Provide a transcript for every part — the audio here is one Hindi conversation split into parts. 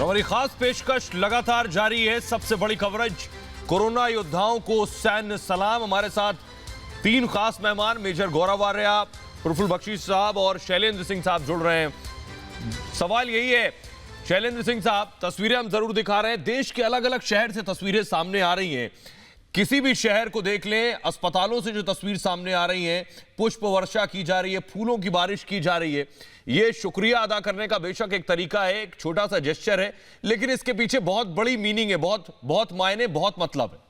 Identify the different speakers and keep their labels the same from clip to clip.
Speaker 1: हमारी खास पेशकश लगातार जारी है। सबसे बड़ी कवरेज, कोरोना योद्धाओं को सैन्य सलाम। हमारे साथ तीन खास मेहमान, मेजर गौरव आर्या, प्रफुल्ल बख्शी साहब और शैलेंद्र सिंह साहब जुड़ रहे हैं। सवाल यही है, शैलेंद्र सिंह साहब, तस्वीरें हम जरूर दिखा रहे हैं, देश के अलग अलग शहर से तस्वीरें सामने आ रही हैं। किसी भी शहर को देख लें, अस्पतालों से जो तस्वीर सामने आ रही है, पुष्प वर्षा की जा रही है, फूलों की बारिश की जा रही है। ये शुक्रिया अदा करने का बेशक एक तरीका है, एक छोटा सा जेस्चर है, लेकिन इसके पीछे बहुत बड़ी मीनिंग है, बहुत मायने, बहुत मतलब है।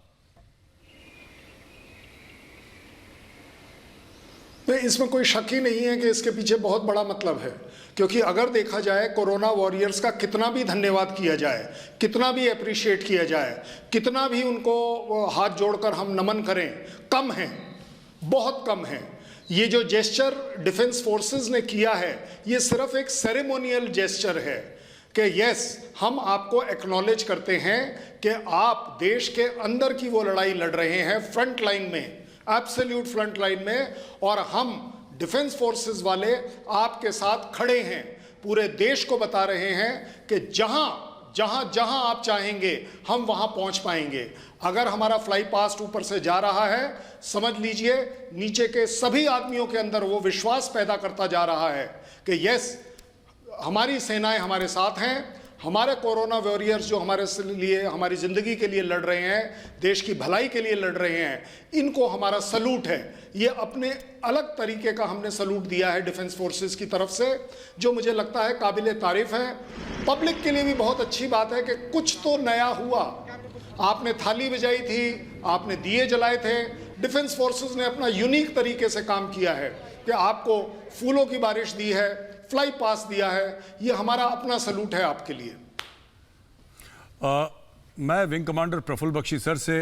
Speaker 2: इसमें कोई शक ही नहीं है कि इसके पीछे बहुत बड़ा मतलब है, क्योंकि अगर देखा जाए कोरोना वॉरियर्स का कितना भी धन्यवाद किया जाए, कितना भी अप्रिशिएट किया जाए, कितना भी उनको हाथ जोड़कर हम नमन करें, कम है, बहुत कम है। ये जो जेस्चर डिफेंस फोर्सेस ने किया है, ये सिर्फ एक सेरेमोनियल जेस्चर है कि यस, हम आपको एक्नॉलेज करते हैं कि आप देश के अंदर की वो लड़ाई लड़ रहे हैं, फ्रंट लाइन में, एब्सोल्यूट फ्रंट लाइन में, और हम डिफेंस फोर्सेस वाले आपके साथ खड़े हैं। पूरे देश को बता रहे हैं कि जहां जहां जहां आप चाहेंगे हम वहां पहुंच पाएंगे। अगर हमारा फ्लाई पास्ट ऊपर से जा रहा है, समझ लीजिए नीचे के सभी आदमियों के अंदर वो विश्वास पैदा करता जा रहा है कि यस, हमारी सेनाएं हमारे साथ हैं। हमारे कोरोना वॉरियर्स जो हमारे लिए, हमारी ज़िंदगी के लिए लड़ रहे हैं, देश की भलाई के लिए लड़ रहे हैं, इनको हमारा सलूट है। ये अपने अलग तरीके का हमने सलूट दिया है डिफेंस फोर्सेस की तरफ से, जो मुझे लगता है काबिले तारीफ है। पब्लिक के लिए भी बहुत अच्छी बात है कि कुछ तो नया हुआ। आपने थाली बजाई थी, आपने दिए जलाए थे, डिफेंस फोर्सेस ने अपना यूनिक तरीके से काम किया है कि आपको फूलों की बारिश दी है, फ्लाई पास दिया है। ये हमारा अपना सलूट है आपके लिए।
Speaker 3: मैं wing commander Praful Bakshi sir से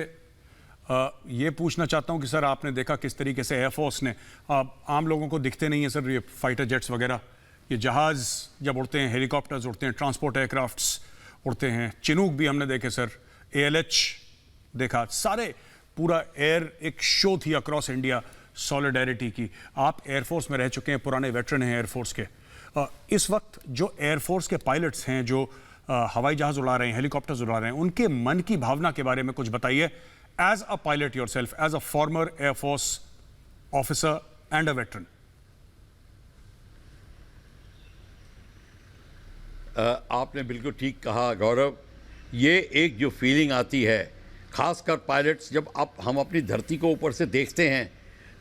Speaker 3: ये पूछना चाहता हूं कि सर, आपने देखा किस तरीके से एयरफोर्स ने, आम लोगों को दिखते नहीं है सर ये फाइटर जेट्स वगैरह, ये जहाज़ जब उड़ते हैं, हेलीकॉप्टर्स उड़ते हैं, ट्रांसपोर्ट एयरक्राफ्ट्स उड़ते हैं, चिनूक भी हमने देखे सर, ALH देखा, सारे पूरा एयर एक शो थी अक्रॉस इंडिया सॉलिडेरिटी की। आप एयरफोर्स में रह चुके हैं, पुराने वेटरन हैं एयरफोर्स के। इस वक्त जो एयरफोर्स के पायलट्स हैं, जो हवाई जहाज उड़ा रहे हैं, हेलीकॉप्टर्स उड़ा रहे हैं, उनके मन की भावना के बारे में कुछ बताइए, as a pilot yourself, as a former air force officer and a veteran.
Speaker 4: आपने बिल्कुल ठीक कहा गौरव। ये एक जो फीलिंग आती है, खासकर पायलट्स, जब हम अपनी धरती को ऊपर से देखते हैं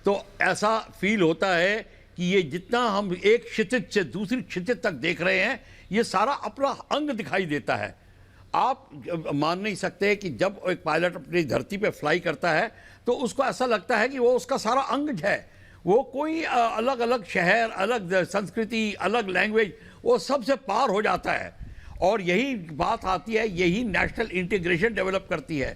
Speaker 4: तो ऐसा फील होता है कि ये जितना हम एक क्षितिज से दूसरी क्षितिज तक देख रहे हैं, ये सारा अपना अंग दिखाई देता है। आप मान नहीं सकते कि जब एक पायलट अपनी धरती पे फ्लाई करता है तो उसको ऐसा लगता है कि वो उसका सारा अंग है। वो कोई अलग अलग शहर, अलग संस्कृति, अलग लैंग्वेज, वो सबसे पार हो जाता है। और यही बात आती है, यही नेशनल इंटीग्रेशन डेवलप करती है।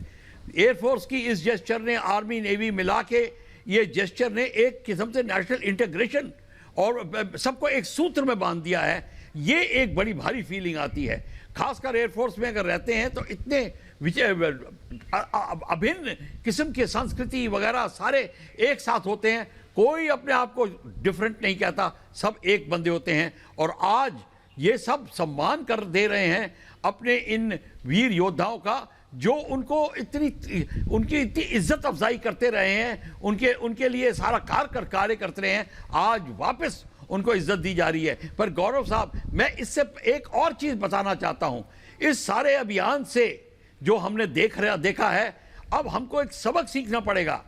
Speaker 4: एयरफोर्स की इस जेस्चर ने, आर्मी नेवी मिला के ये जेस्चर ने एक किस्म से नेशनल इंटीग्रेशन और सबको एक सूत्र में बांध दिया है। ये एक बड़ी भारी फीलिंग आती है। खासकर एयरफोर्स में अगर रहते हैं तो इतने अभिन्न किस्म के संस्कृति वगैरह सारे एक साथ होते हैं, कोई अपने आप को डिफरेंट नहीं कहता, सब एक बंदे होते हैं। और आज ये सब सम्मान कर दे रहे हैं अपने इन वीर योद्धाओं का, जो उनकी इतनी इज्जत अफजाई करते रहे हैं, उनके लिए सारा कार्य करते रहे हैं। आज वापस उनको इज्जत दी जा रही है। पर गौरव साहब, मैं इससे एक और चीज बताना चाहता हूं। इस सारे अभियान से जो हमने देखा है, अब हमको एक सबक सीखना पड़ेगा।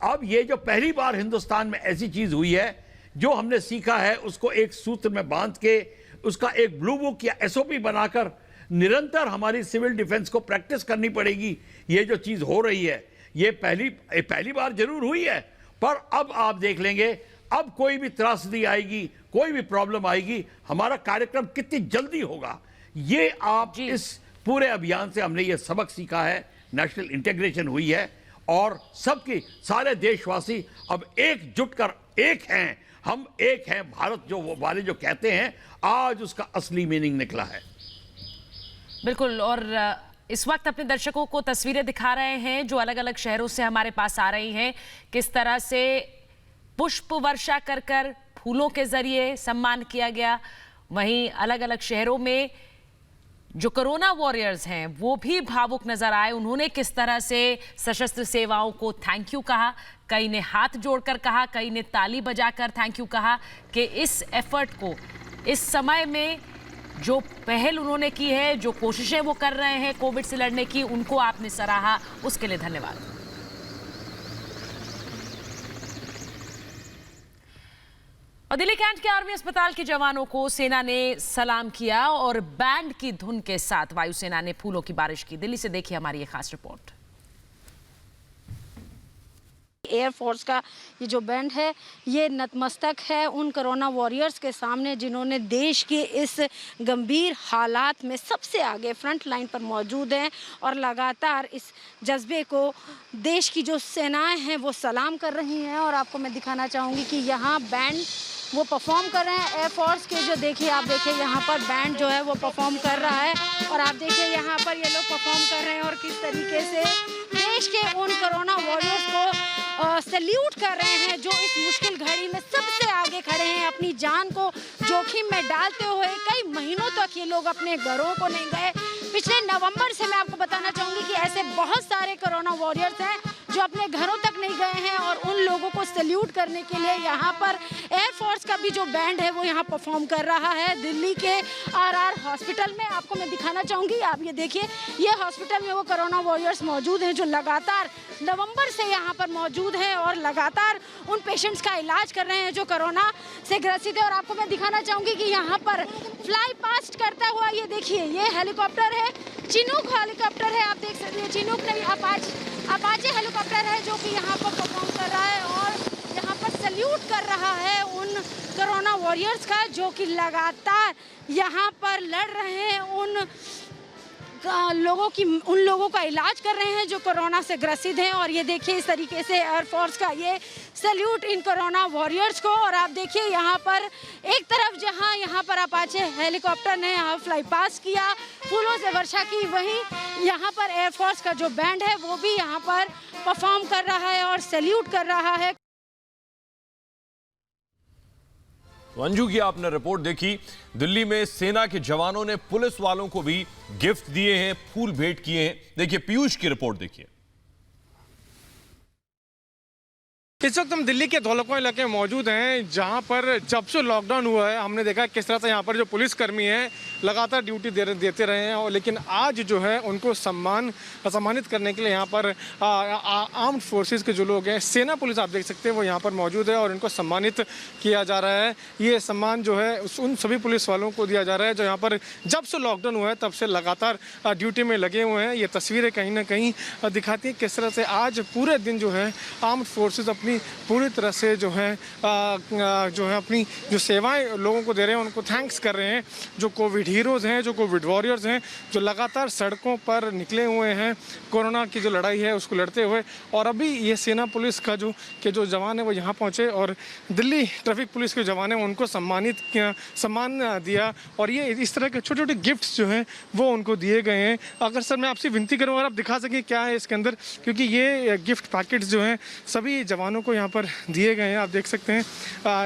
Speaker 4: अब ये जो पहली बार हिंदुस्तान में ऐसी चीज हुई है, जो हमने सीखा है उसको एक सूत्र में बांध के, उसका एक ब्लू बुक या SOP बनाकर निरंतर हमारी सिविल डिफेंस को प्रैक्टिस करनी पड़ेगी। ये जो चीज हो रही है, ये पहली बार जरूर हुई है, पर अब आप देख लेंगे, अब कोई भी त्रासदी आएगी, कोई भी प्रॉब्लम आएगी, हमारा कार्यक्रम कितनी जल्दी होगा। ये आप इस पूरे अभियान से हमने ये सबक सीखा है, नेशनल इंटीग्रेशन हुई है और सारे देशवासी अब एकजुट कर एक हैं। हम एक हैं भारत जो वाले जो कहते हैं, आज उसका असली मीनिंग निकला है।
Speaker 5: बिल्कुल। और इस वक्त अपने दर्शकों को तस्वीरें दिखा रहे हैं जो अलग अलग शहरों से हमारे पास आ रही हैं, किस तरह से पुष्प वर्षा कर फूलों के जरिए सम्मान किया गया। वहीं अलग अलग शहरों में जो कोरोना वॉरियर्स हैं वो भी भावुक नजर आए। उन्होंने किस तरह से सशस्त्र सेवाओं को थैंक यू कहा, कई ने हाथ जोड़कर कहा, कई ने ताली बजाकर थैंक यू कहा कि इस एफर्ट को, इस समय में जो पहल उन्होंने की है, जो कोशिशें वो कर रहे हैं कोविड से लड़ने की, उनको आपने सराहा, उसके लिए धन्यवाद। और दिल्ली कैंट के आर्मी अस्पताल के जवानों को सेना ने सलाम किया और बैंड की धुन के साथ वायुसेना ने फूलों की बारिश की। दिल्ली से देखिए हमारी ये खास रिपोर्ट।
Speaker 6: एयरफोर्स का ये जो बैंड है ये नतमस्तक है उन कोरोना वॉरियर्स के सामने जिन्होंने देश के इस गंभीर हालात में सबसे आगे फ्रंट लाइन पर मौजूद हैं और लगातार इस जज्बे को देश की जो सेनाएं हैं वो सलाम कर रही हैं। और आपको मैं दिखाना चाहूँगी कि यहाँ बैंड वो परफॉर्म कर रहे हैं एयरफोर्स के, जो देखिए आप देखिए यहाँ पर बैंड जो है वो परफॉर्म कर रहा है और आप देखिए यहाँ पर ये लोग परफॉर्म कर रहे हैं और किस तरीके से देश के उन कोरोना वॉरियर्स को सैल्यूट कर रहे हैं जो इस मुश्किल घड़ी में सबसे आगे खड़े हैं। अपनी जान को जोखिम में डालते हुए कई महीनों तक ये लोग अपने घरों को नहीं गए। पिछले नवंबर से मैं आपको बताना चाहूँगी कि ऐसे बहुत सारे कोरोना वॉरियर्स हैं जो अपने घरों तक नहीं गए हैं और उन लोगों को सैल्यूट करने के लिए यहाँ पर एयरफोर्स का भी जो बैंड है वो यहाँ परफॉर्म कर रहा है। दिल्ली के आरआर हॉस्पिटल में आपको मैं दिखाना चाहूँगी, आप ये देखिए, ये हॉस्पिटल में वो कोरोना वॉरियर्स मौजूद हैं जो लगातार नवंबर से यहाँ पर मौजूद हैं और लगातार उन पेशेंट्स का इलाज कर रहे हैं जो कोरोना से ग्रसित है। और आपको मैं दिखाना चाहूँगी कि यहाँ पर फ्लाई पास्ट करता हुआ ये देखिए, ये हेलीकॉप्टर है, चिनूक हेलीकॉप्टर है, आप देख सकते हैं, चिनूक नहीं अपाचे हेलीकॉप्टर है जो कि यहाँ पर परफॉर्म कर रहा है और यहाँ पर सैल्यूट कर रहा है उन कोरोना वॉरियर्स का जो कि लगातार यहाँ पर लड़ रहे हैं, उन लोगों का इलाज कर रहे हैं जो कोरोना से ग्रसित हैं। और ये देखिए इस तरीके से एयरफोर्स का ये सैल्यूट इन कोरोना वॉरियर्स को। और आप देखिए यहाँ पर एक तरफ जहाँ यहाँ पर अपाचे हेलीकॉप्टर ने यहाँ फ्लाई पास किया, फूलों से वर्षा की, वहीं यहाँ पर एयरफोर्स का जो बैंड है वो भी यहाँ पर परफॉर्म कर रहा है और सैल्यूट कर रहा है।
Speaker 1: अंजू की आपने रिपोर्ट देखी। दिल्ली में सेना के जवानों ने पुलिस वालों को भी गिफ्ट दिए हैं, फूल भेंट किए हैं। देखिए पीयूष की रिपोर्ट देखिए।
Speaker 7: इस वक्त हम दिल्ली के धौलकों इलाके में मौजूद हैं जहां पर जब से लॉकडाउन हुआ है हमने देखा किस तरह से यहां पर जो पुलिसकर्मी हैं लगातार ड्यूटी देते रहे हैं। और लेकिन आज जो है उनको सम्मानित करने के लिए यहां पर आर्म्ड फोर्सेस के जो लोग हैं, सेना पुलिस आप देख सकते हैं, वो यहां पर मौजूद है और इनको सम्मानित किया जा रहा है। ये सम्मान जो है उन सभी पुलिस वालों को दिया जा रहा है जो यहाँ पर जब से लॉकडाउन हुआ है तब से लगातार ड्यूटी में लगे हुए हैं। ये तस्वीरें कहीं ना कहीं दिखाती हैं किस तरह से आज पूरे दिन जो है आर्म्ड फोर्सेस अपनी पूरी तरह से जो है अपनी जो सेवाएं लोगों को दे रहे हैं उनको थैंक्स कर रहे हैं। जो कोविड हीरोज़ हैं, जो कोविड वॉरियर्स हैं, जो लगातार सड़कों पर निकले हुए हैं कोरोना की जो लड़ाई है उसको लड़ते हुए। और अभी ये सेना पुलिस का जो जवान है वो यहाँ पहुँचे और दिल्ली ट्रैफिक पुलिस के जवान हैं उनको सम्मान दिया। और ये इस तरह के छोटे छोटे गिफ्ट्स जो हैं वो उनको दिए गए हैं। अगर सर मैं आपसे विनती करूँ और आप दिखा सकें क्या है इसके अंदर, क्योंकि ये गिफ्ट पैकेट्स जो हैं सभी जवानों को यहाँ पर दिए गए हैं। आप देख सकते हैं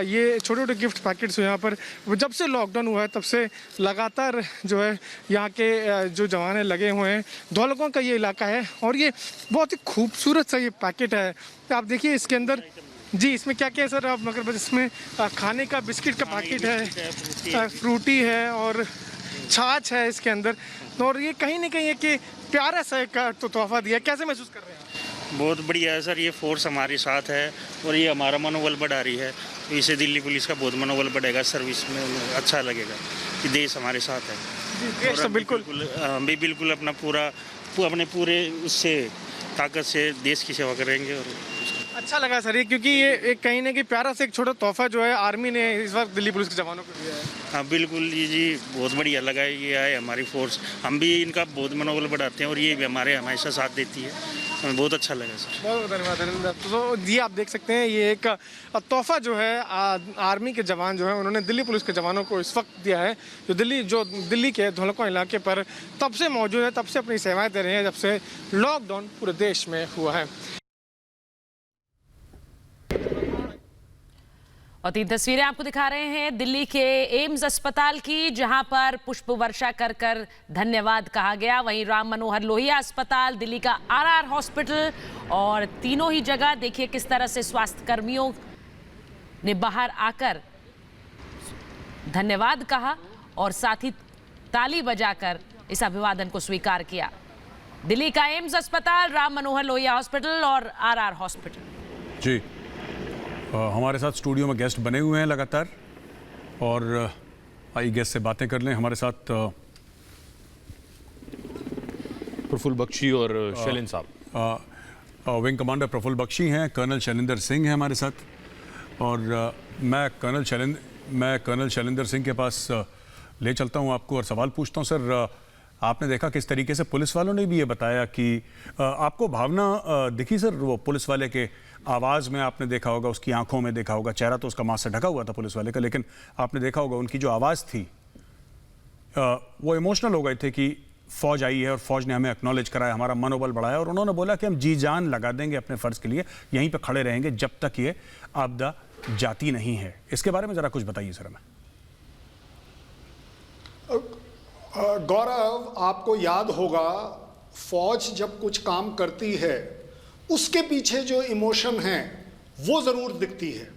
Speaker 7: ये छोटे छोटे गिफ्ट पैकेट्स यहाँ पर जब से लॉकडाउन हुआ है तब से लगातार जो है यहाँ के जो जवान हैं लगे हुए हैं। धौलकों का ये इलाका है और ये बहुत ही खूबसूरत सा ये पैकेट है। आप देखिए इसके अंदर जी, इसमें क्या क्या है सर आप मगर इसमें खाने का बिस्किट का पैकेट है, फ्रूटी है और छाछ है इसके अंदर। और ये कहीं ना कहीं एक प्यारा सा एक तोहफा दिया, कैसे महसूस कर रहे हैं?
Speaker 8: बहुत बढ़िया है सर, ये फोर्स हमारे साथ है और ये हमारा मनोबल बढ़ा रही है। इससे दिल्ली पुलिस का बहुत मनोबल बढ़ेगा, सर्विस में अच्छा लगेगा कि देश हमारे साथ है।
Speaker 7: तो बिल्कुल
Speaker 8: बिल्कुल अपने पूरे उससे ताकत से देश की सेवा करेंगे। और
Speaker 7: अच्छा लगा सर ये, क्योंकि ये एक कहीं ना कहीं प्यारा सा एक छोटा तोहफा जो है आर्मी ने इस वक्त दिल्ली पुलिस के जवानों को दिया है।
Speaker 8: हाँ बिल्कुल जी, बहुत बढ़िया लगा है। ये आए हमारी फोर्स, हम भी इनका बहुत मनोबल बढ़ाते हैं और ये भी हमारे हमेशा साथ देती है। हमें बहुत अच्छा लगा सर।
Speaker 7: बहुत धन्यवाद। तो ये आप देख सकते हैं ये एक तोहफा जो है आर्मी के जवान जो है उन्होंने दिल्ली पुलिस के जवानों को इस वक्त दिया है, जो दिल्ली के धौलकों इलाके पर तब से मौजूद है, तब से अपनी सेवाएं दे रहे हैं जब से लॉकडाउन पूरे देश में हुआ है।
Speaker 5: और 3 तस्वीरें आपको दिखा रहे हैं दिल्ली के एम्स अस्पताल की, जहां पर पुष्प वर्षा कर कर धन्यवाद कहा गया। वहीं राम मनोहर लोहिया अस्पताल, दिल्ली का आरआर हॉस्पिटल, और तीनों ही जगह देखिए किस तरह से स्वास्थ्य कर्मियों ने बाहर आकर धन्यवाद कहा और साथ ही ताली बजाकर इस अभिवादन को स्वीकार किया। दिल्ली का एम्स अस्पताल, राम मनोहर लोहिया हॉस्पिटल और आरआर हॉस्पिटल।
Speaker 3: जी, हमारे साथ स्टूडियो में गेस्ट बने हुए हैं लगातार, और आइए गेस्ट से बातें कर लें। हमारे साथ
Speaker 1: प्रफुल्ल बख्शी और शैलेंद्र साहब,
Speaker 3: विंग कमांडर प्रफुल्ल बख्शी हैं, कर्नल शैलेंद्र सिंह हैं हमारे साथ, और मैं कर्नल शैलेंद्र सिंह के पास ले चलता हूं आपको और सवाल पूछता हूं। सर, आपने देखा किस तरीके से पुलिस वालों ने भी ये बताया कि आपको भावना दिखी सर, वो पुलिस वाले के आवाज़ में आपने देखा होगा, उसकी आंखों में देखा होगा, चेहरा तो उसका मास्क से ढका हुआ था पुलिस वाले का, लेकिन आपने देखा होगा उनकी जो आवाज़ थी वो इमोशनल हो गए थे कि फ़ौज आई है और फ़ौज ने हमें एक्नॉलेज कराया, हमारा मनोबल बढ़ाया, और उन्होंने बोला कि हम जी जान लगा देंगे अपने फ़र्ज़ के लिए, यहीं पे खड़े रहेंगे जब तक ये आपदा जाती नहीं है। इसके बारे में ज़रा कुछ बताइए सर हमें।
Speaker 2: गौरव, आपको याद होगा फौज जब कुछ काम करती है उसके पीछे जो इमोशन है वो ज़रूर दिखती है।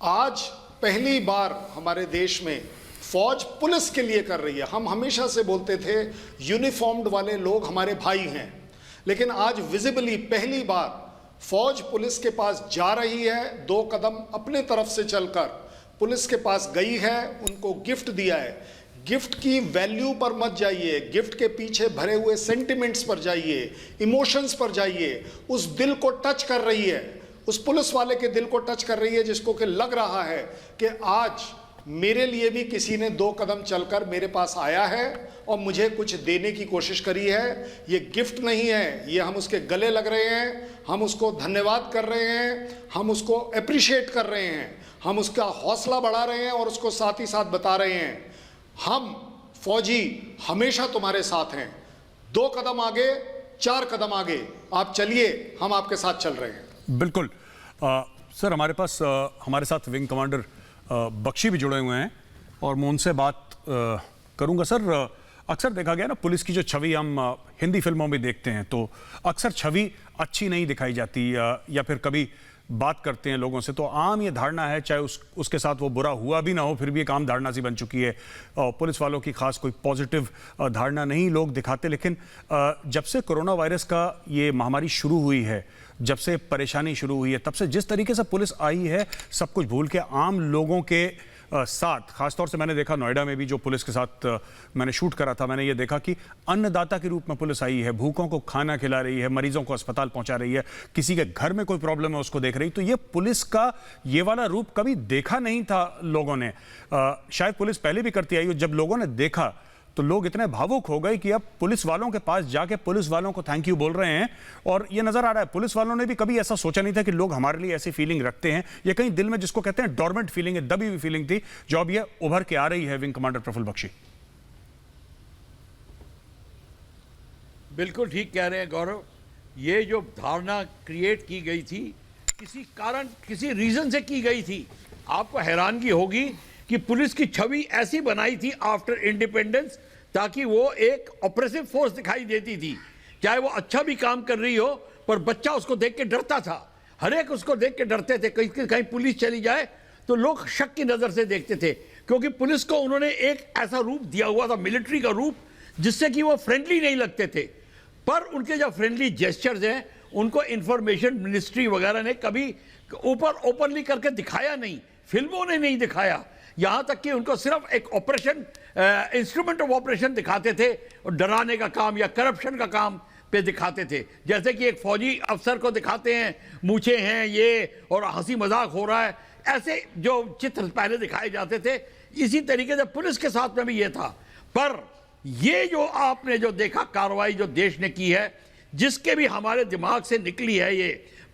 Speaker 2: आज पहली बार हमारे देश में फौज पुलिस के लिए कर रही है। हम हमेशा से बोलते थे यूनिफॉर्म्ड वाले लोग हमारे भाई हैं, लेकिन आज विजिबली पहली बार फौज पुलिस के पास जा रही है, 2 कदम अपने तरफ से चलकर पुलिस के पास गई है, उनको गिफ्ट दिया है। गिफ्ट की वैल्यू पर मत जाइए, गिफ्ट के पीछे भरे हुए सेंटिमेंट्स पर जाइए, इमोशंस पर जाइए। उस दिल को टच कर रही है, उस पुलिस वाले के दिल को टच कर रही है, जिसको कि लग रहा है कि आज मेरे लिए भी किसी ने 2 कदम चलकर मेरे पास आया है और मुझे कुछ देने की कोशिश करी है। ये गिफ्ट नहीं है, ये हम उसके गले लग रहे हैं, हम उसको धन्यवाद कर रहे हैं, हम उसको अप्रिशिएट कर रहे हैं, हम उसका हौसला बढ़ा रहे हैं और उसको साथ ही साथ बता रहे हैं हम फौजी हमेशा तुम्हारे साथ हैं। 2 कदम आगे, 4 कदम आगे, आप चलिए, हम आपके साथ चल रहे हैं।
Speaker 3: बिल्कुल। सर, हमारे पास हमारे साथ विंग कमांडर बख्शी भी जुड़े हुए हैं और मैं उनसे बात करूंगा। सर, अक्सर देखा गया ना, पुलिस की जो छवि हम हिंदी फिल्मों में देखते हैं तो अक्सर छवि अच्छी नहीं दिखाई जाती, या फिर कभी बात करते हैं लोगों से तो आम ये धारणा है, चाहे उसके साथ वो बुरा हुआ भी ना हो, फिर भी एक आम धारणा सी बन चुकी है। पुलिस वालों की खास कोई पॉजिटिव धारणा नहीं लोग दिखाते, लेकिन जब से कोरोना वायरस का ये महामारी शुरू हुई है, जब से परेशानी शुरू हुई है, तब से जिस तरीके से पुलिस आई है सब कुछ भूल के आम लोगों के साथ, खासतौर से मैंने देखा नोएडा में भी जो पुलिस के साथ मैंने शूट करा था, मैंने ये देखा कि अन्नदाता के रूप में पुलिस आई है, भूखों को खाना खिला रही है, मरीजों को अस्पताल पहुंचा रही है, किसी के घर में कोई प्रॉब्लम है उसको देख रही। तो ये पुलिस का ये वाला रूप कभी देखा नहीं था लोगों ने। शायद पुलिस पहले भी करती आई, जब लोगों ने देखा तो लोग इतने भावुक हो गए कि अब पुलिस वालों के पास जाके पुलिस वालों को थैंक यू बोल रहे हैं। और ये नजर आ रहा है पुलिस वालों ने भी कभी ऐसा सोचा नहीं था कि लोग हमारे लिए ऐसी फीलिंग रखते हैं। ये कहीं दिल में जिसको कहते हैं डॉर्मेंट फीलिंग है, दबी हुई फीलिंग थी, जो अब ये उभर के आ रही है। Wing commander Praful Bakshi.
Speaker 4: बिल्कुल ठीक कह रहे हैं गौरव। ये जो धारणा क्रिएट की गई थी, किसी कारण, किसी रीजन से की गई थी। आपको हैरानगी होगी कि पुलिस की छवि ऐसी बनाई थी आफ्टर इंडिपेंडेंस ताकि वो एक ऑपरेसिव फोर्स दिखाई देती थी। चाहे वो अच्छा भी काम कर रही हो, पर बच्चा उसको देख के डरता था, हर एक उसको देख के डरते थे। कहीं पुलिस चली जाए तो लोग शक की नज़र से देखते थे, क्योंकि पुलिस को उन्होंने एक ऐसा रूप दिया हुआ था, मिलिट्री का रूप, जिससे कि वो फ्रेंडली नहीं लगते थे। पर उनके जो फ्रेंडली जेस्चर्स हैं उनको इंफॉर्मेशन मिनिस्ट्री वगैरह ने कभी ऊपर ओपनली करके दिखाया नहीं, फिल्मों ने नहीं दिखाया। यहाँ तक कि उनको सिर्फ एक ऑपरेशन, इंस्ट्रूमेंट ऑफ ऑपरेशन दिखाते थे और डराने का काम या करप्शन का काम पे दिखाते थे। जैसे कि एक फौजी अफसर को दिखाते हैं, मूछें हैं ये और हंसी मजाक हो रहा है, ऐसे जो चित्र पहले दिखाए जाते थे, इसी तरीके से पुलिस के साथ में भी ये था। पर ये जो आपने जो देखा कार्रवाई जो देश ने की है, जिसके भी हमारे दिमाग से निकली है, ये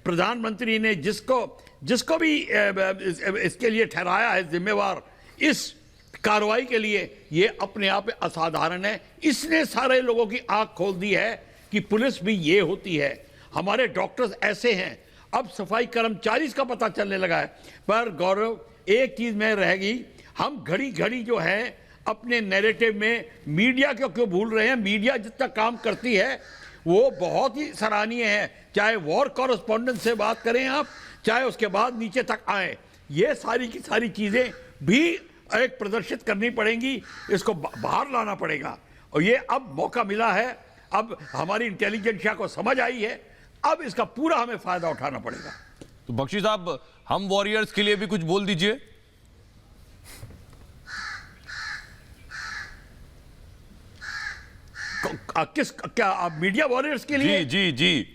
Speaker 4: प्रधानमंत्री ने जिसको भी इसके लिए ठहराया है जिम्मेवार इस कार्रवाई के लिए, ये अपने आप में असाधारण है। इसने सारे लोगों की आंख खोल दी है कि पुलिस भी ये होती है, हमारे डॉक्टर्स ऐसे हैं। अब सफाई कर्मचारी का पता चलने लगा है। पर गौरव, एक चीज में रहेगी, हम घड़ी घड़ी जो है अपने नैरेटिव में मीडिया को क्यों भूल रहे हैं। मीडिया जितना काम करती है वो बहुत ही सराहनीय है, चाहे वॉर कॉरेस्पॉन्डेंट से बात करें आप, चाहे उसके बाद नीचे तक आए, ये सारी की सारी चीजें भी एक प्रदर्शित करनी पड़ेंगी, इसको बाहर लाना पड़ेगा। और ये अब मौका मिला है, अब हमारी इंटेलिजेंसिया को समझ आई है, अब इसका पूरा हमें फायदा उठाना पड़ेगा।
Speaker 1: तो बख्शी साहब, हम वॉरियर्स के लिए भी कुछ बोल दीजिए।
Speaker 4: किस क्या मीडिया वॉरियर्स के लिए?
Speaker 1: जी जी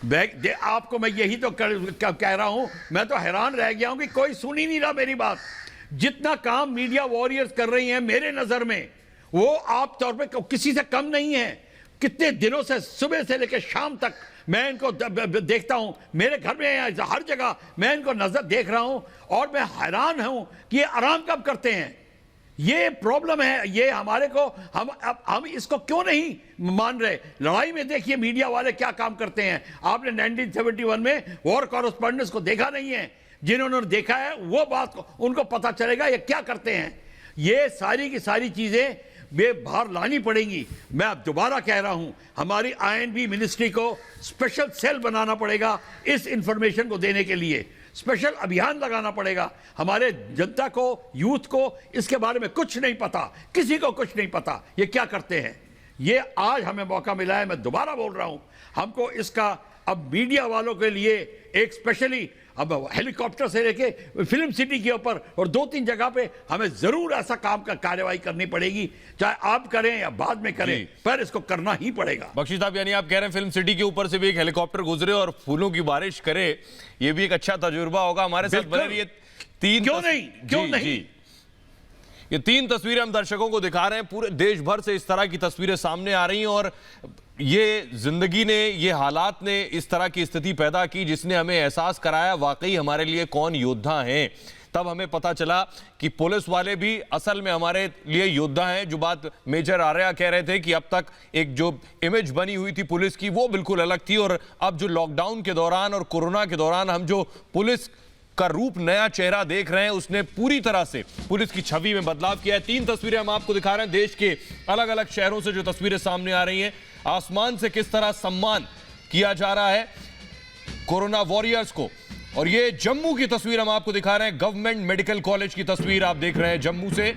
Speaker 1: जी,
Speaker 4: आपको मैं यही तो कह रहा हूं, मैं तो हैरान रह गया हूं कि कोई सुन ही नहीं रहा मेरी बात। जितना काम मीडिया वॉरियर्स कर रही हैं मेरे नजर में, वो आप तौर पे किसी से कम नहीं है। कितने दिनों से सुबह से लेकर शाम तक मैं इनको देखता हूं, मेरे घर में हर जगह मैं इनको नजर देख रहा हूं, और मैं हैरान हूं कि ये आराम कब करते हैं। ये प्रॉब्लम है, ये हमारे को हम इसको क्यों नहीं मान रहे। लड़ाई में देखिए मीडिया वाले क्या काम करते हैं। आपने 1971 में वॉर कॉरेस्पॉन्डेंट्स को देखा नहीं है, जिन्होंने देखा है वो बात को उनको पता चलेगा ये क्या करते हैं। ये सारी की सारी चीजें वे बाहर लानी पड़ेंगी। मैं अब दोबारा कह रहा हूं, हमारी INB मिनिस्ट्री को स्पेशल सेल बनाना पड़ेगा इस इंफॉर्मेशन को देने के लिए, स्पेशल अभियान लगाना पड़ेगा। हमारे जनता को, यूथ को इसके बारे में कुछ नहीं पता, किसी को कुछ नहीं पता ये क्या करते हैं। ये आज हमें मौका मिला है, मैं दोबारा बोल रहा हूं, हमको इसका अब मीडिया वालों के लिए एक स्पेशली अब हेलीकॉप्टर से लेके फिल्म सिटी के ऊपर और 2-3 जगह पे हमें जरूर ऐसा काम का कार्रवाई करनी पड़ेगी, चाहे आप करें या बाद में करें, पर इसको करना ही पड़ेगा।
Speaker 1: बख्शी साहब, यानी आप कह रहे हैं फिल्म सिटी के ऊपर से भी एक हेलीकॉप्टर गुजरे और फूलों की बारिश करे, ये भी एक अच्छा तजुर्बा होगा। हमारे साथ बने रहिए।
Speaker 4: क्यों नहीं?
Speaker 1: ये 3 तस्वीरें हम दर्शकों को दिखा रहे हैं, पूरे देश भर से इस तरह की तस्वीरें सामने आ रही हैं, और ये जिंदगी ने, ये हालात ने इस तरह की स्थिति पैदा की जिसने हमें एहसास कराया वाकई हमारे लिए कौन योद्धा हैं। तब हमें पता चला कि पुलिस वाले भी असल में हमारे लिए योद्धा हैं। जो बात मेजर आर्या कह रहे थे कि अब तक एक जो इमेज बनी हुई थी पुलिस की वो बिल्कुल अलग थी, और अब जो लॉकडाउन के दौरान और कोरोना के दौरान हम जो पुलिस का रूप, नया चेहरा देख रहे हैं, उसने पूरी तरह से पुलिस की छवि में बदलाव किया है। 3 तस्वीरें हम आपको दिखा रहे हैं देश के अलग अलग शहरों से, जो तस्वीरें सामने आ रही हैं। आसमान से किस तरह सम्मान किया जा रहा है कोरोना वॉरियर्स को। और ये जम्मू की तस्वीर हम आपको दिखा रहे हैं, गवर्नमेंट मेडिकल कॉलेज की तस्वीर आप देख रहे हैं जम्मू से।